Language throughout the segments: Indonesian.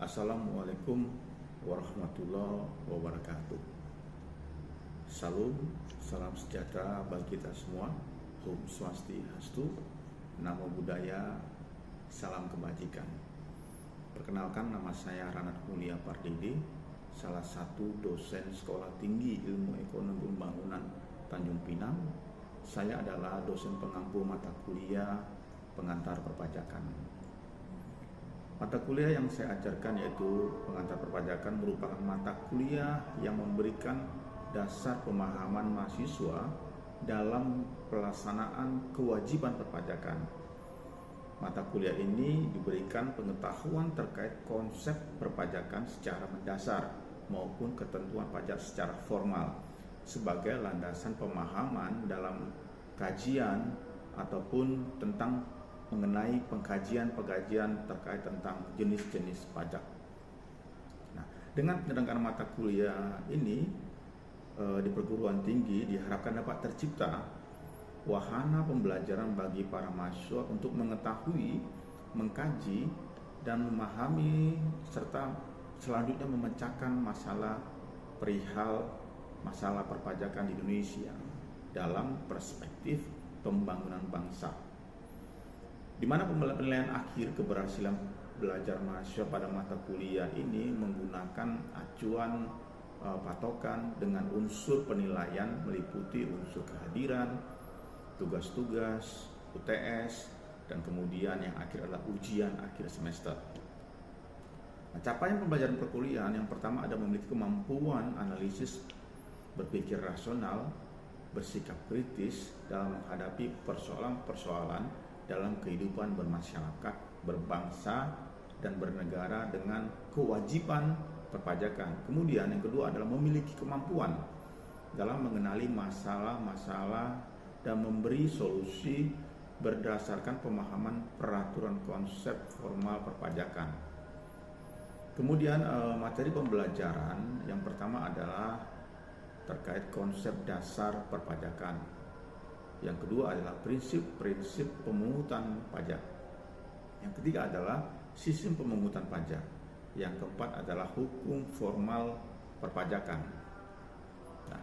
Assalamualaikum warahmatullahi wabarakatuh. Salam sejahtera bagi kita semua. Om Swastiastu, Namo Buddhaya, salam kebajikan. Perkenalkan, nama saya Ranat Mulia Pardede, salah satu dosen Sekolah Tinggi Ilmu Ekonomi Pembangunan Tanjung Pinang. Saya adalah dosen pengampu mata kuliah pengantar perpajakan. Mata kuliah yang saya ajarkan yaitu pengantar perpajakan merupakan mata kuliah yang memberikan dasar pemahaman mahasiswa dalam pelaksanaan kewajiban perpajakan. Mata kuliah ini diberikan pengetahuan terkait konsep perpajakan secara mendasar maupun ketentuan pajak secara formal sebagai landasan pemahaman dalam kajian ataupun tentang mengenai pengkajian terkait tentang jenis-jenis pajak. Nah, dengan penyelenggaraan mata kuliah ini di perguruan tinggi diharapkan dapat tercipta wahana pembelajaran bagi para mahasiswa untuk mengetahui, mengkaji, dan memahami serta selanjutnya memecahkan masalah perihal masalah perpajakan di Indonesia dalam perspektif pembangunan bangsa, di mana penilaian akhir keberhasilan belajar mahasiswa pada mata kuliah ini menggunakan acuan patokan dengan unsur penilaian meliputi unsur kehadiran, tugas-tugas, UTS, dan kemudian yang akhir adalah ujian akhir semester. Nah, capaian pembelajaran perkuliahan yang pertama ada memiliki kemampuan analisis, berpikir rasional, bersikap kritis dalam menghadapi persoalan-persoalan dalam kehidupan bermasyarakat, berbangsa, dan bernegara dengan kewajiban perpajakan. Kemudian yang kedua adalah memiliki kemampuan dalam mengenali masalah-masalah dan memberi solusi berdasarkan pemahaman peraturan konsep formal perpajakan. Kemudian materi pembelajaran yang pertama adalah terkait konsep dasar perpajakan. Yang kedua adalah prinsip-prinsip pemungutan pajak. Yang ketiga adalah sistem pemungutan pajak. Yang keempat adalah hukum formal perpajakan. Nah,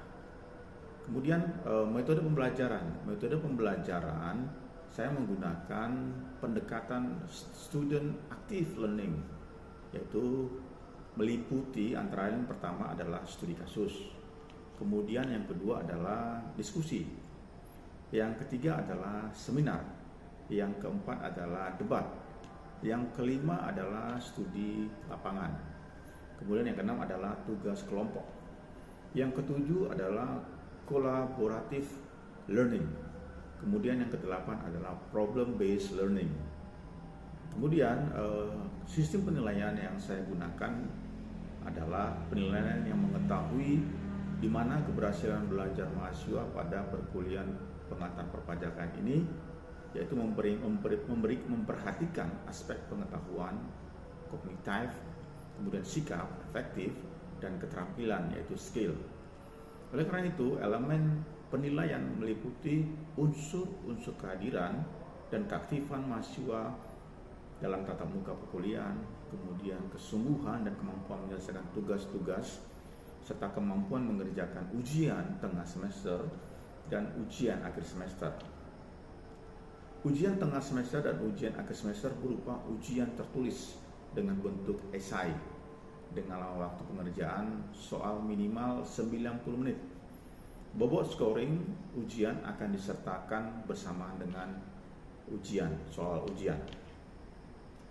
kemudian metode pembelajaran. Metode pembelajaran saya menggunakan pendekatan student active learning, yaitu meliputi antara lain pertama adalah studi kasus. Kemudian yang kedua adalah diskusi. Yang ketiga adalah seminar. Yang keempat adalah debat. Yang kelima adalah studi lapangan. Kemudian yang keenam adalah tugas kelompok. Yang ketujuh adalah collaborative learning. Kemudian yang kedelapan adalah problem based learning. Kemudian sistem penilaian yang saya gunakan adalah penilaian yang mengetahui di mana keberhasilan belajar mahasiswa pada perkuliahan pengantar perpajakan ini, yaitu memperhatikan aspek pengetahuan, kognitif, kemudian sikap, efektif, dan keterampilan yaitu skill. Oleh karena itu, elemen penilaian meliputi unsur-unsur kehadiran dan keaktifan mahasiswa dalam tatap muka perkuliahan, kemudian kesungguhan dan kemampuan menyelesaikan tugas-tugas, serta kemampuan mengerjakan ujian tengah semester dan ujian akhir semester. Ujian tengah semester dan ujian akhir semester berupa ujian tertulis dengan bentuk esai dengan waktu pengerjaan soal minimal 90 menit. Bobot scoring ujian akan disertakan bersamaan dengan soal ujian.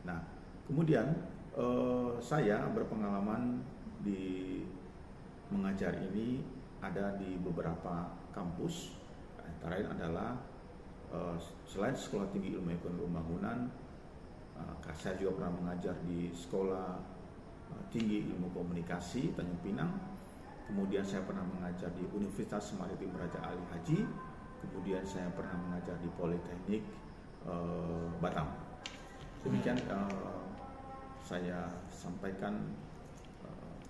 Nah, kemudian saya berpengalaman di mengajar ini ada di beberapa kampus, antara lain adalah selain Sekolah Tinggi Ilmu Ekonomi Pembangunan, saya juga pernah mengajar di Sekolah Tinggi Ilmu Komunikasi Tanjung Pinang. Kemudian saya pernah mengajar di Universitas Maritim Raja Ali Haji. Kemudian saya pernah mengajar di Politeknik Batam. Demikian saya sampaikan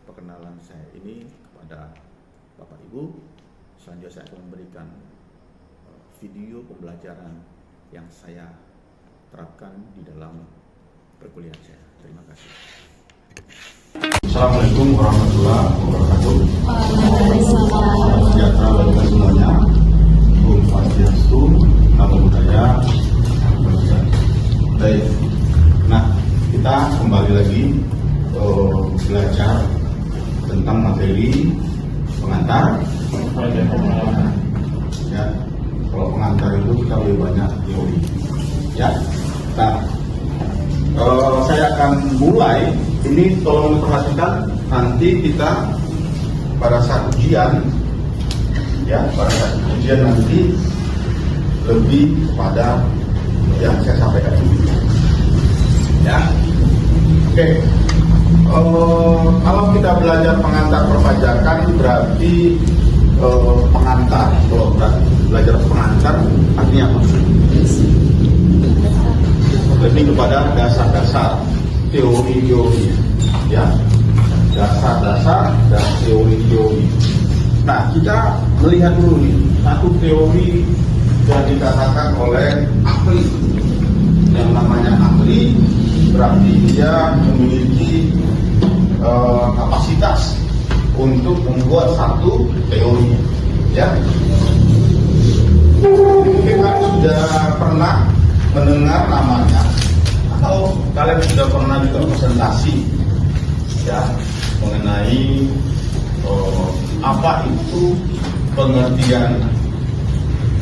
perkenalan saya ini kepada Bapak Ibu. Selanjutnya saya akan memberikan video pembelajaran yang saya terapkan di dalam perkuliahan saya. Terima kasih. Assalamualaikum warahmatullahi wabarakatuh. Salam sejahtera bagi kita semuanya. Om Swastiastu, Namo Buddhaya. Baik. Nah, kita kembali lagi belajar tentang materi pengantar. Ya, kalau pengantar itu kita lebih banyak teori. Ya. Nah, saya akan mulai. Ini tolong diperhatikan, nanti kita pada saat ujian, ya pada saat ujian nanti lebih kepada yang saya sampaikan ini. Ya, oke. Kalau kita belajar pengantar perpajakan berarti pengantar. Kalau belajar pengantar artinya apa? Lebih kepada dasar-dasar teori-teori, ya, dasar-dasar dan teori-teori. Nah, kita melihat dulu nih satu teori yang dikatakan oleh ahli. Yang namanya ahli berarti dia memiliki kapasitas untuk membuat satu teori, ya. Kita sudah pernah mendengar namanya, atau kalian sudah pernah juga presentasi, ya, mengenai apa itu pengertian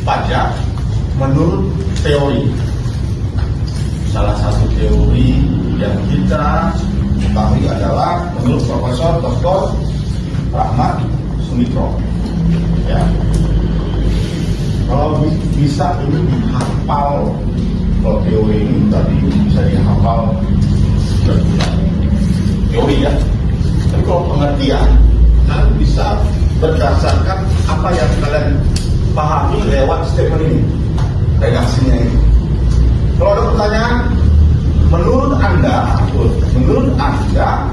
pajak menurut teori. Salah satu teori yang kita ketahui adalah menurut Profesor Dr. Rahmat Sumitra. Ya, kalau bisa ini dihafal. Kalau teori ini tadi bisa dihafal teori, ya. Tapi kalau pengertian, kalian bisa berdasarkan apa yang kalian pahami lewat statement ini, redaksinya ini. Kalau ada pertanyaan, menurut Anda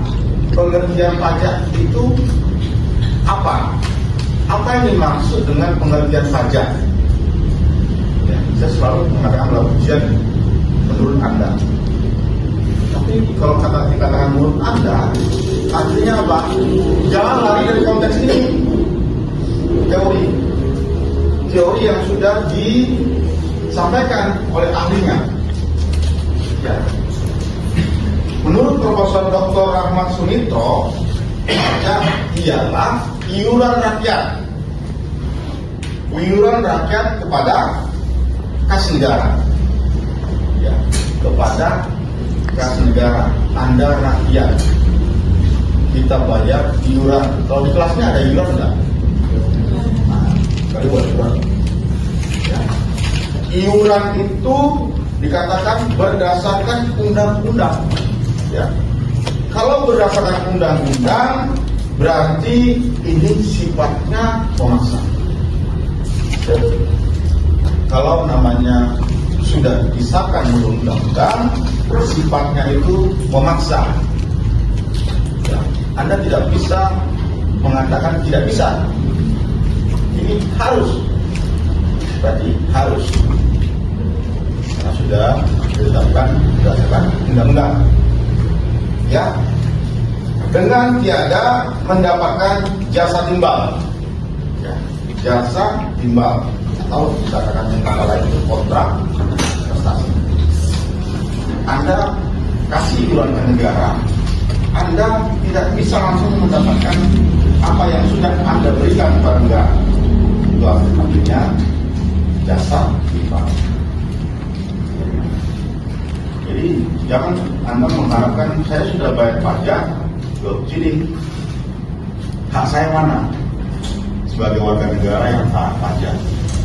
pengertian pajak itu apa? Apa yang dimaksud dengan pengertian pajak? Saya selalu mengatakan dalam ujian menurut Anda. Tapi kalau dikatakan menurut Anda, artinya apa? Jangan lari dari konteks ini. Teori yang sudah disampaikan oleh ahlinya. Ya. Menurut Profesor Dr. Rahmat Sumitra, pajak ialah iuran rakyat kepada kas negara, ya, kepada kas negara. Anda rakyat, kita bayar iuran. Kalau di kelasnya ada iuran enggak? Nah, kali buat iuran. Ya. Iuran itu dikatakan berdasarkan undang-undang. Ya. Kalau berdasarkan undang-undang, berarti ini sifatnya memaksa. Ya. Kalau namanya sudah disahkan menurut undang-undang, sifatnya itu memaksa. Ya, Anda tidak bisa mengatakan tidak bisa. Ini harus, berarti harus, karena sudah ditetapkan berdasarkan undang-undang. Ya, dengan tiada mendapatkan jasa timbal. Ya, jasa timbal. Atau dikatakan yang kata lain itu kontrak prestasi. Anda kasih iuran ke negara, Anda tidak bisa langsung mendapatkan apa yang sudah Anda berikan kepada negara. Itu artinya jasa timbal. Jadi jangan Anda mengharapkan saya sudah bayar pajak, jadi hak saya mana sebagai warga negara yang taat pajak?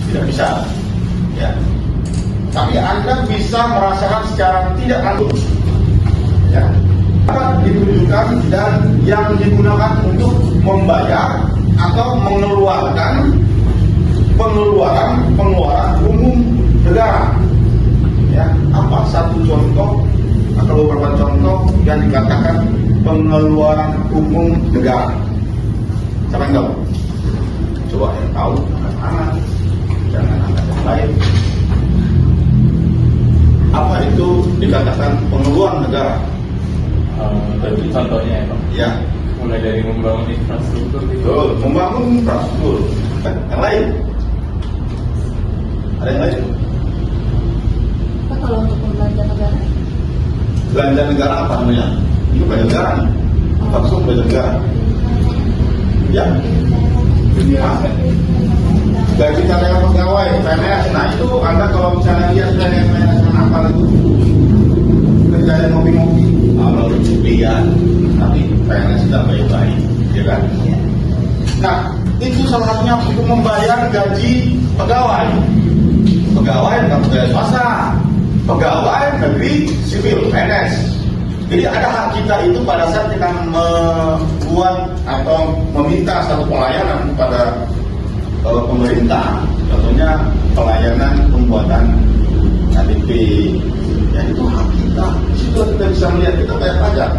Tidak bisa, ya. Tapi Anda bisa merasakan secara tidak langsung, ya. Dapat ditunjukkan dan yang digunakan untuk membayar atau mengeluarkan pengeluaran umum negara. Ya, apa satu contoh atau beberapa contoh yang dikatakan pengeluaran umum negara? Siapa yang tahu? Coba yang tahu angkat tangan. Jangan angkat yang lain. Apa itu dikatakan pengeluaran negara? Tentu contohnya ya Pak. Ya. Mulai dari membangun infrastruktur gitu. Betul, membangun infrastruktur. Yang lain? Ada yang lain? Pak, kalau untuk belanja negara? Belanja negara apa namanya? Itu belanja negara nih. Langsung belanja negara. Ya. Gaji karyawan pegawai, PNS. Nah itu Anda kalau misalnya lihat PNS apa itu kerjaan ngopi-ngopi, kalau lihat, tapi PNS sudah baik-baik, ya kan? Nah itu salah satunya untuk membayar gaji pegawai, pegawai bukan pegawai swasta, pegawai negeri sipil PNS. Jadi ada hak kita itu pada saat kita membuat atau meminta satu pelayanan kepada pemerintah, contohnya pelayanan pembuatan KTP, ya itu hak kita. Situ kita bisa melihat kita bayar pajak.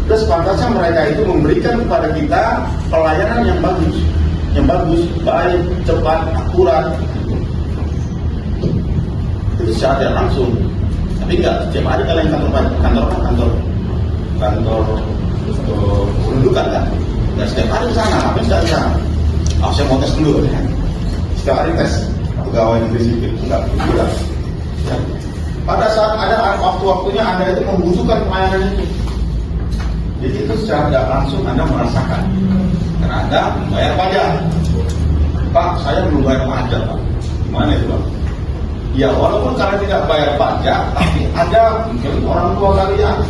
Terus pantasnya mereka itu memberikan kepada kita pelayanan yang bagus, baik, cepat, akurat. Itu secara tidak langsung. Tapi enggak setiap hari kalian kantor pendudukan kan? Enggak setiap hari ke sana, tapi tidak bisa. Saya mau tes dulu ya. Setiap hari tes pegawai negeri sipil, enggak tidak. Ya. Pada saat ada waktu-waktunya Anda itu membutuhkan pelayanan itu. Jadi itu secara tidak langsung Anda merasakan. Karena Anda membayar pajak. Pak, saya belum bayar pajak Pak. Gimana itu Pak? Ya walaupun kalian tidak bayar pajak, tapi ada mungkin orang tua kalian,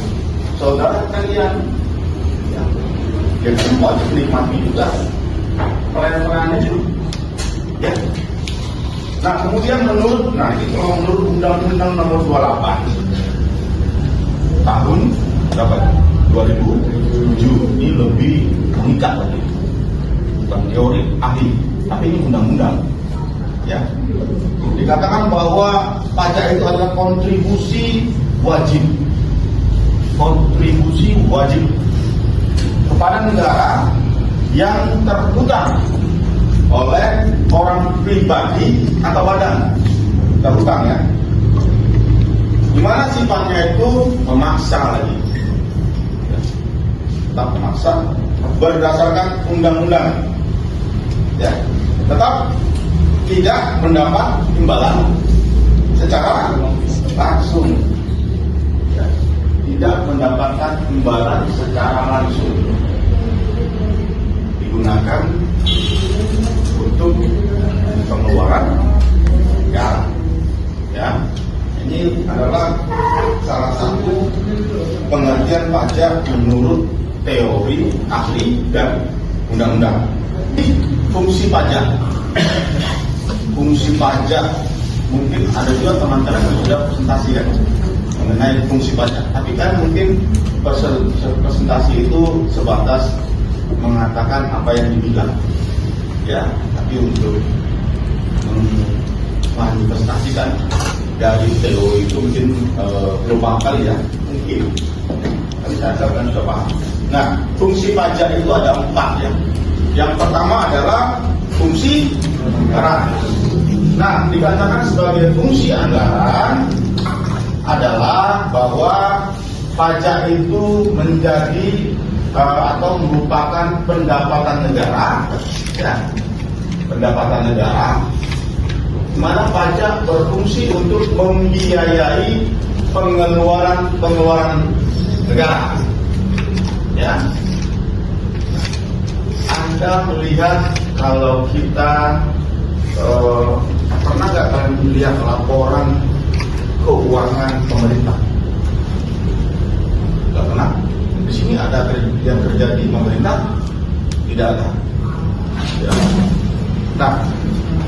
saudara kalian, ya, yang semua dinikmati juga pelayanan itu. Ya. Nah kemudian menurut Undang-Undang Nomor 28 tahun berapa? 2007 ini lebih mengikat lagi, bukan teori ahli, tapi ini undang-undang. Ya, dikatakan bahwa pajak itu adalah kontribusi wajib kepada negara yang terhutang oleh orang pribadi atau badan terhutang ya. Dimana sifatnya itu memaksa lagi, tetap memaksa berdasarkan undang-undang, ya, tetap tidak mendapat imbalan secara langsung, ya, tidak mendapatkan imbalan secara langsung, digunakan untuk pengeluaran negara. Ya, ini adalah salah satu pengertian pajak menurut teori ahli dan undang-undang. Fungsi pajak. Fungsi pajak mungkin ada juga teman-teman yang sudah presentasi kan mengenai fungsi pajak, tapi kan mungkin presentasi itu sebatas mengatakan apa yang dibilang, ya. Tapi untuk manifestasikan dari teori itu mungkin belum paham kali ya, mungkin. Tapi saya kan sudah paham. Nah, fungsi pajak itu ada 4 ya. Yang pertama adalah fungsi anggaran. Nah, dikatakan sebagai fungsi anggaran adalah bahwa pajak itu menjadi atau merupakan pendapatan negara, ya, pendapatan negara, di mana pajak berfungsi untuk membiayai pengeluaran negara, ya. Anda melihat kalau kita pernah nggak kalian melihat laporan keuangan pemerintah? Nggak pernah. Di sini ada yang kerja di pemerintah? Tidak ada. Ya. Nah,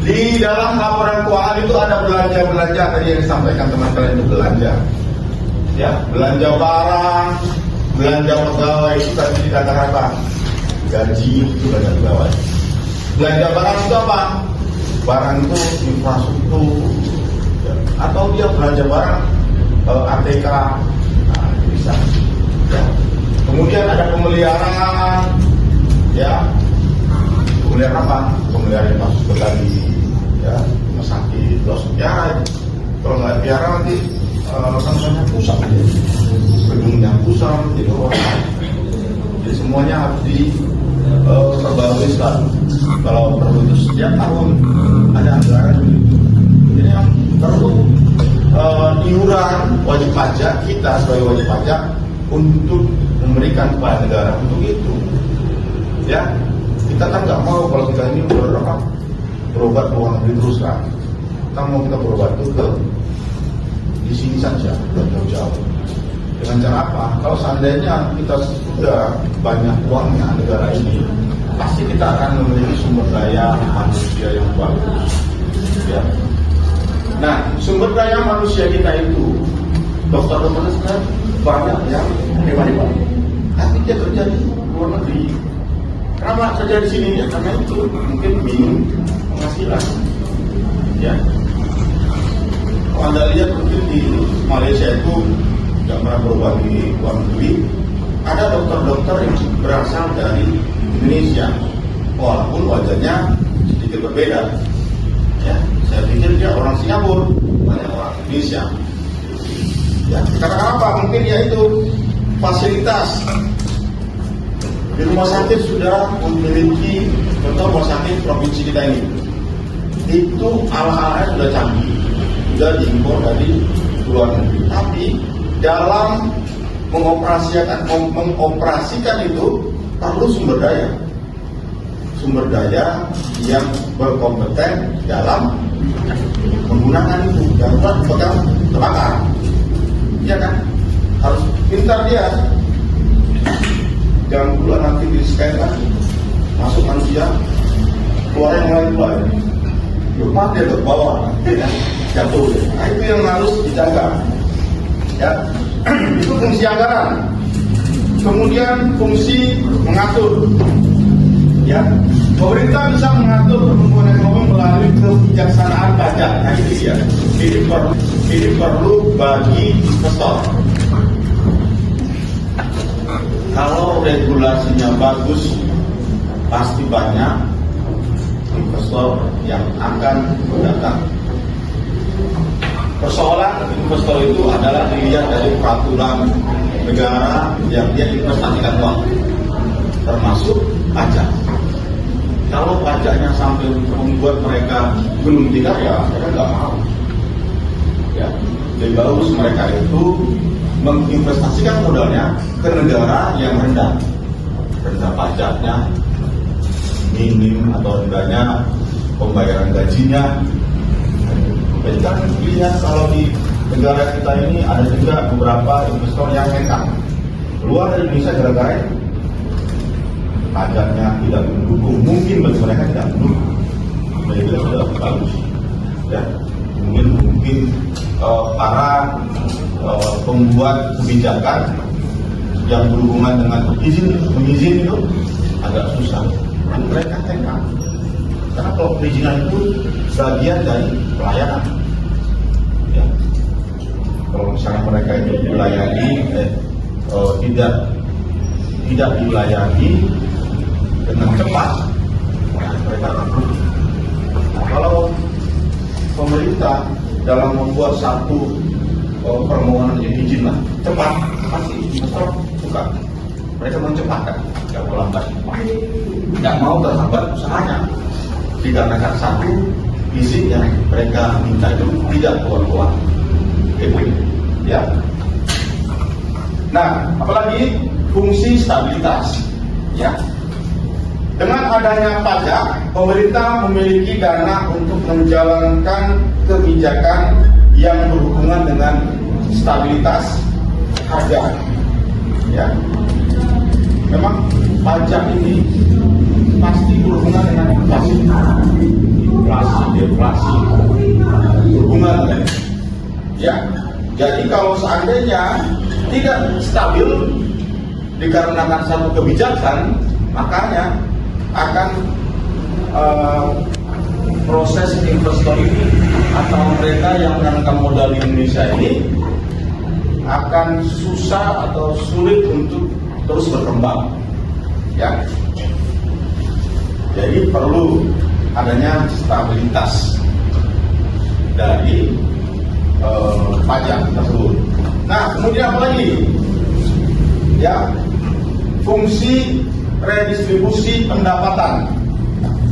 di dalam laporan keuangan itu ada belanja tadi yang disampaikan teman-teman itu belanja. Ya, belanja barang, belanja pegawai itu tadi dikatakan apa? Gaji itu belanja pegawai. Belanja barang itu apa? Barang itu infrastruktur, ya. Atau dia belanja barang ATK, nah, bisa. Ya. Kemudian ada pemeliharaan, ya. Pemeliharaan apa? Pemeliharaan infrastruktur tadi, ya, rumah sakit, pelosok ya. Kalau nggak pelihara nanti rasanya pusat, gedung penghapusan, jadi orang. Jadi semuanya harus diperbarui selalu. Kalau perlu itu setiap tahun ada anggaran begitu. Jadi yang perlu iuran wajib pajak kita sebagai wajib pajak untuk memberikan kepada negara untuk itu. Ya, kita kan nggak mau kalau kita ini berobat ke luar negeri terus kan. Kita mau kita berobat itu ke di sini saja, jauh-jauh. Dengan cara apa? Kalau seandainya kita sudah banyak uangnya negara ini, pasti kita akan memiliki sumber daya manusia yang bagus. Ya. Nah, sumber daya manusia kita itu, dokter-dokter sekarang banyak yang hebat-hebat, tapi dia kerja di luar negeri. Kenapa kerja di sini? Ya karena itu mungkin minim penghasilan. Ya. Kalau Anda lihat mungkin di Malaysia itu tidak pernah berobat di luar negeri, ada dokter-dokter yang berasal dari Indonesia, walaupun wajahnya sedikit berbeda. Ya, saya pikir dia orang Singapura, banyak orang Indonesia. Ya, karena apa? Mungkin yaitu fasilitas di rumah sakit sudah memiliki, contoh rumah sakit provinsi kita ini, itu alat-alatnya sudah canggih, sudah diimpor dari luar negeri. Tapi dalam mengoperasikan itu perlu sumber daya yang berkompeten dalam menggunakan itu. Jangan lupa dipegang terbakar, ya kan? Harus pintar dia. Jangan pula nanti di scan lagi masuk manusia, keluar yang lain pula. Lupa dia ke bawah, jatuh. Nah, itu yang harus dijaga. Ya, itu fungsi anggaran. Kemudian fungsi mengatur. Ya, pemerintah bisa mengatur pertumbuhan ekonomi melalui kebijaksanaan pajak. Nah, ini dia. Ini perlu bagi investor. Kalau regulasinya bagus, pasti banyak investor yang akan datang. Persoalan investor itu adalah dilihat dari peraturan negara yang dia investasikan uang, termasuk pajak. Kalau pajaknya sampai membuat mereka belum tinggal, ya mereka nggak mau. Ya, lebih bagus mereka itu menginvestasikan modalnya ke negara yang rendah pajaknya, minim atau rendahnya pembayaran gajinya. Jadi kan lihat kalau di negara kita ini ada juga beberapa investor yang hengkang keluar dari Indonesia gara-gara itu. Pajaknya tidak mendukung, mungkin bagi mereka tidak mendukung. Jadi itu sudah bagus. Ya, mungkin para pembuat kebijakan yang berhubungan dengan izin itu agak susah. Mereka hengkang. Karena kalau perizinan itu bagian dari pelayanan. Ya. Kalau misalnya mereka itu dilayani, tidak dilayani dengan cepat, mereka akan rugi. Kalau pemerintah dalam membuat satu permohonan izin lah cepat, pasti investor suka. Mereka mencepatkan, tidak mau lambat, tidak mau terhambat usahanya. Dikarenakan satu izin yang mereka minta itu tidak keluar-keluar. Ya. Nah, apalagi fungsi stabilitas. Ya. Dengan adanya pajak, pemerintah memiliki dana untuk menjalankan kebijakan yang berhubungan dengan stabilitas harga. Ya. Memang pajak ini pasti berhubungan dengan inflasi, deflasi, berhubungan dengan. Ya. Jadi kalau seandainya tidak stabil dikarenakan satu kebijakan, makanya akan proses investor ini atau mereka yang menanamkan modal di Indonesia ini akan susah atau sulit untuk terus berkembang. Ya, jadi perlu adanya stabilitas dari pajak tersebut. Nah, kemudian apa lagi? ya, fungsi redistribusi pendapatan.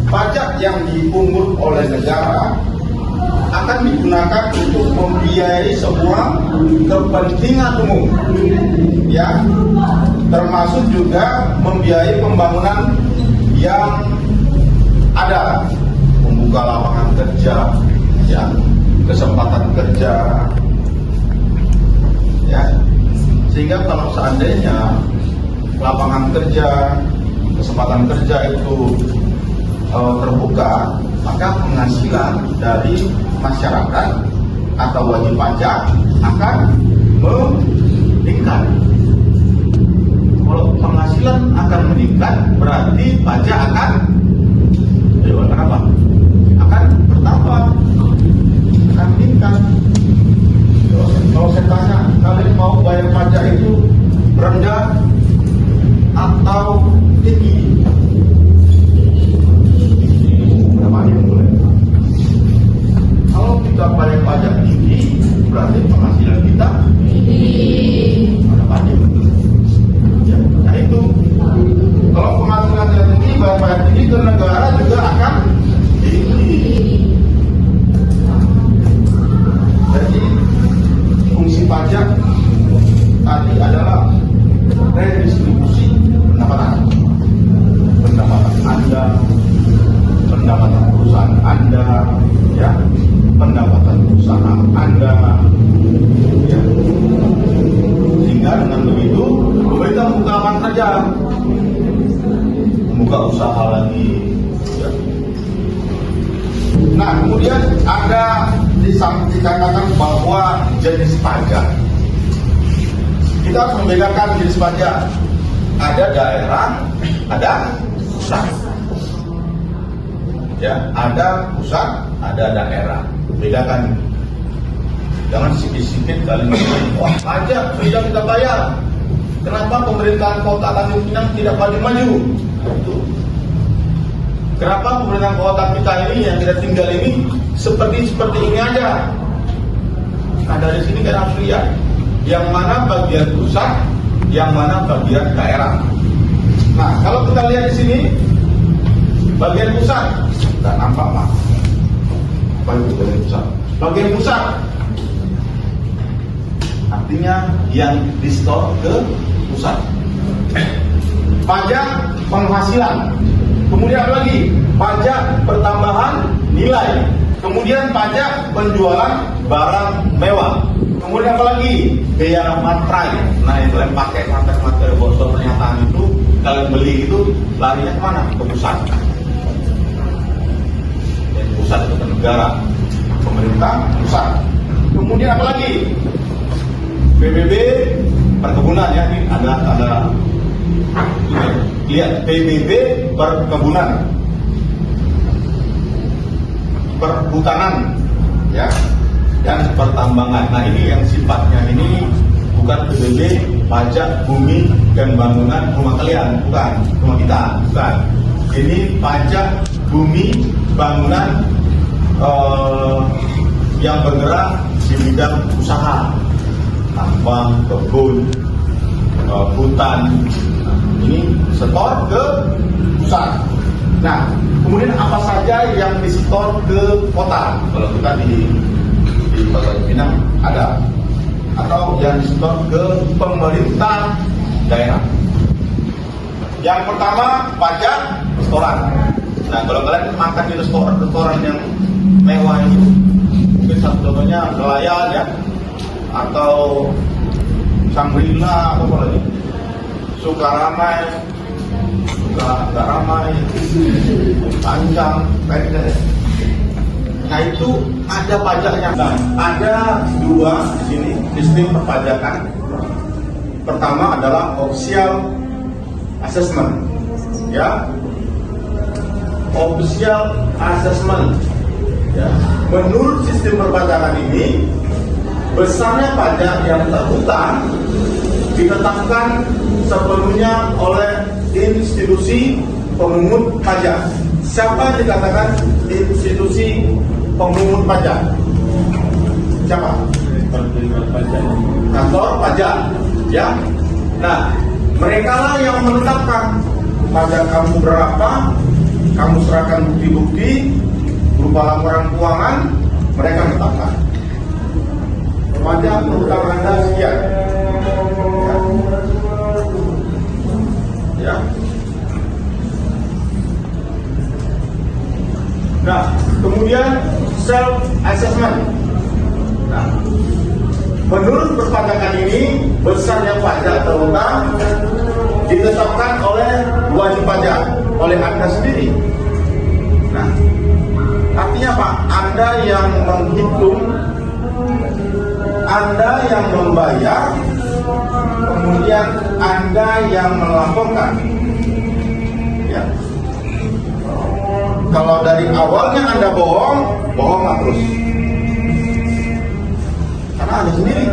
Pajak yang dipungut oleh negara akan digunakan untuk membiayai sebuah kepentingan umum, ya, termasuk juga membiayai pembangunan yang ada, membuka lapangan kerja, ya, kesempatan kerja, ya, sehingga kalau seandainya lapangan kerja, kesempatan kerja itu terbuka, maka penghasilan dari masyarakat atau wajib pajak akan meningkat. Kalau penghasilan akan meningkat, berarti pajak akan akan bertambah, akan meningkat. Kalau saya tanya, kalian mau bayar pajak itu rendah atau tinggi? Kalau kita bayar pajak tinggi, berarti penghasilan kita tinggi. Ada pajak. Ya, nah itu. Kalau penghasilan kita tinggi, bayar pajak tinggi ke negara juga akan tinggi. Jadi fungsi pajak tadi adalah redistribusi pendapatan. Pendapatan Anda, pendapatan perusahaan Anda, ya, pendapatan usaha Anda, ya. Sehingga dengan begitu pemerintah membuka lapangan kerja, membuka usaha lagi, ya. Nah, kemudian ada dikatakan bahwa jenis pajak. Kita harus membedakan jenis pajak. Ada daerah, ada pusat. Ya, ada pusat, ada daerah. Bedakan. Jangan sikit-sikit kalian wah, pajak sudah kita bayar. Kenapa pemerintahan Kota Tanjung Pinang tidak maju-maju? Itu. Kenapa pemerintahan kota kita ini yang kita tinggal ini seperti ini aja? Nah, dari sini kita harus lihat yang mana bagian pusat, yang mana bagian daerah. Nah, kalau kita lihat di sini bagian pusat, tidak nampak Pak. Apa itu bagian pusat? Bagian pusat artinya yang di-store ke pusat. Pajak penghasilan. Kemudian apa lagi? Pajak pertambahan nilai. Kemudian pajak penjualan barang mewah. Kemudian apa lagi? Bea materai. Nah, yang kalian pakai materi bosor pernyataan itu, kalian beli itu larinya kemana? Ke pusat. Yang pusat itu ke negara, pemerintah pusat. Kemudian apa lagi? PBB perkebunan, ya, ini ada lihat PBB perkebunan, perhutanan, ya, dan pertambangan. Nah, ini yang sifatnya ini bukan PBB pajak bumi dan bangunan rumah kalian, bukan rumah kita, bukan. Ini pajak bumi bangunan yang bergerak di bidang usaha, tambang, kebun, hutan. Ini setor ke pusat. Nah, kemudian apa saja yang disetor ke kota? Kalau kita di Kota Pinang ada, atau yang disetor ke pemerintah daerah. Yang pertama pajak restoran. Nah, kalau kalian makan di restoran yang mewah itu, mungkin contohnya Nelayan, ya, atau Shangri-La, atau apa lagi, Sukaramai, Suka Ramai, Panjang, pendek. Nah, itu ada pajaknya. Nah, ada dua di sini sistem perpajakan. Pertama adalah official assessment, ya, official assessment. Ya. Menurut sistem perpajakan ini, besarnya pajak yang terhutang ditetapkan sepenuhnya oleh institusi pemungut pajak. Siapa yang dikatakan institusi pemungut pajak? Siapa? Kantor pajak, ya. Nah, Mereka lah yang menetapkan pajak kamu berapa, kamu serahkan bukti-bukti berupa laporan keuangan, mereka menetapkan. Pajak berutang Anda sekian. Ya. Nah, kemudian self assessment. Nah, menurut perpajakan ini, besarnya pajak terutang ditetapkan oleh wajib pajak, oleh Anda sendiri. Nah, artinya apa? Anda yang menghitung, Anda yang membayar, kemudian Anda yang melaporkan. Ya. Kalau dari awalnya Anda bohong, bohong terus. Karena Anda sendiri,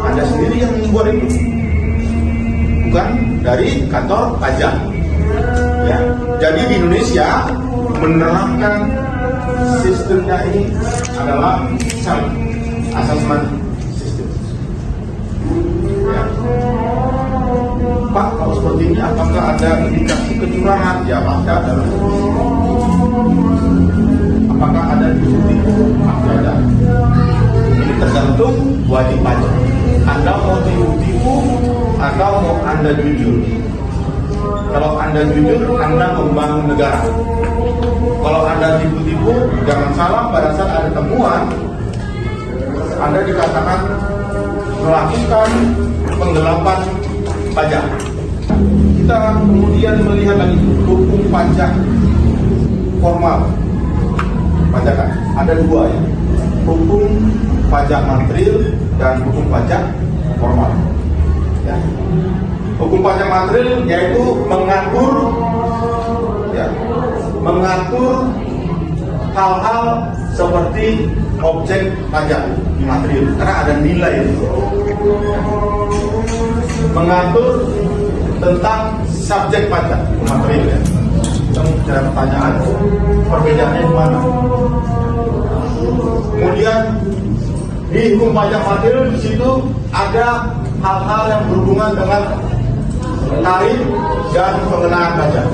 Anda sendiri yang membuat itu, bukan dari kantor pajak. Ya. Jadi di Indonesia menerapkan sistemnya ini adalah self assessment system. Ya. Pak, kalau seperti ini apakah ada indikasi kecurangan? Ya, pasti ada. Apakah ada bukti? Pasti ada. Ini tergantung wajib pajak. Anda mau tipu-tipu atau mau Anda jujur? Kalau Anda jujur, Anda membangun negara. Kalau Anda tipu-tipu, jangan salah, pada saat ada temuan, Anda dikatakan melakukan penggelapan pajak. Kita kemudian melihat lagi hukum pajak formal. Pajakan ada dua ya, hukum pajak material dan hukum pajak formal. Ya. Hukum pajak material yaitu mengatur hal-hal seperti objek pajak material, karena ada nilai itu. Mengatur tentang subjek pajak material ya. Kita bicara pertanyaan, perbedaannya di mana? Kemudian di hukum pajak material di situ ada hal-hal yang berhubungan dengan tarif dan pengenaan pajak.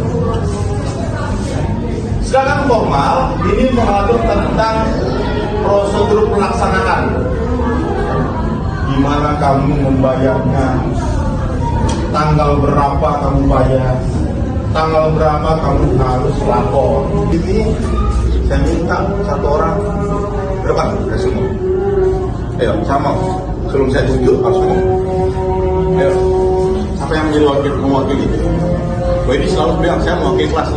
Sedangkan formal ini mengatur tentang prosedur pelaksanaan. Gimana kamu membayarnya, tanggal berapa kamu bayar, tanggal berapa kamu harus lapor. Ini saya minta satu orang berapa resume. Ayo sama, sebelum saya tunjuk harus ngomong. Ayo, apa yang menjadi mewakili? Oh, ini selalu bilang saya mewakili kelas.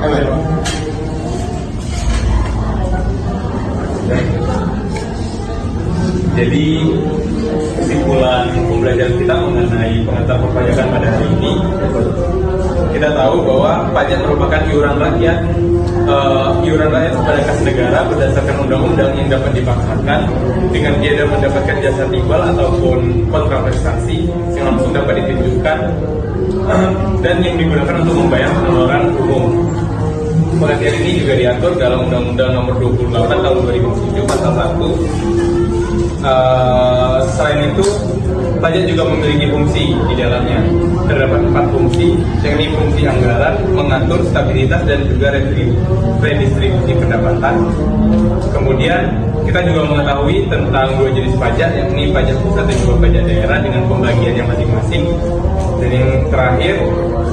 Ayo. Jadi kesimpulan pembelajaran kita mengenai pengetahuan perpajakan pada hari ini, kita tahu bahwa pajak merupakan iuran rakyat kepada kas negara berdasarkan undang-undang yang dapat dipaksakan dengan dia mendapatkan jasa timbal ataupun kontraprestasi yang langsung dapat ditunjukkan dan yang digunakan untuk membayar pengeluaran umum. Pengertian ini juga diatur dalam Undang-Undang Nomor 28 Tahun 2007 Pasal 1. Selain itu, pajak juga memiliki fungsi di dalamnya. Terdapat 4 fungsi, yakni fungsi anggaran, mengatur stabilitas dan juga redistribusi pendapatan. Kemudian kita juga mengetahui tentang 2 jenis pajak, yakni pajak pusat dan juga pajak daerah dengan pembagiannya masing-masing. Dan yang terakhir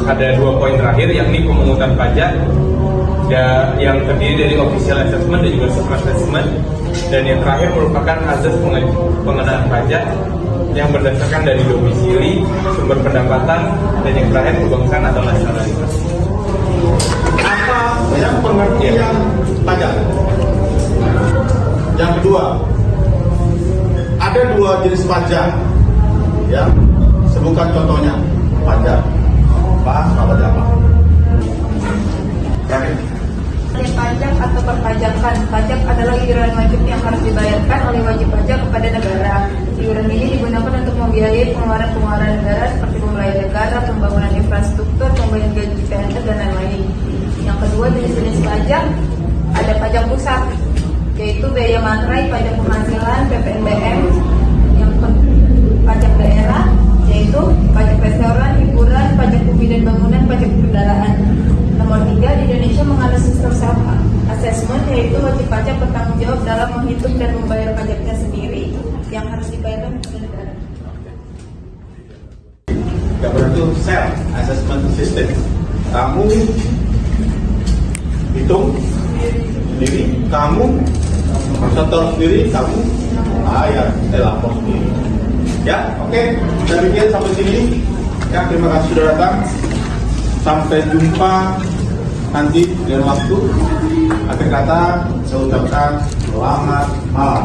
ada 2 poin terakhir, yakni pemungutan pajak yang terdiri dari official assessment dan juga soft assessment. Dan yang terakhir merupakan azas pengenaan pajak yang berdasarkan dari domisili, sumber pendapatan, dan yang terakhir kebangsaan atau nasionalitas. Apa yang pengertian pajak? Yang kedua, ada 2 jenis pajak, ya. Sebutkan contohnya. Pajak apa? Pajak atau perpajakan. Pajak adalah iuran wajib yang harus dibayarkan oleh wajib pajak kepada negara. Iuran ini digunakan untuk membiayai pengeluaran negara seperti pembelian negara, pembangunan infrastruktur, pembayaran gaji PNS, dan lain-lain. Yang kedua, jenis pajak, ada pajak pusat, yaitu biaya materai, pajak penghasilan, PPNBM, yang pajak daerah, dan membayar pajaknya sendiri yang harus dibayarkan kepada negara. Government itu self assessment system. Kamu hitung sendiri, kamu setor sendiri, kamu bayar, lapor sendiri. Ya, oke. Saya pikir sampai sini. Ya, terima kasih sudah datang. Sampai jumpa nanti dengan waktu. Akhir kata, saya ucapkan selamat malam.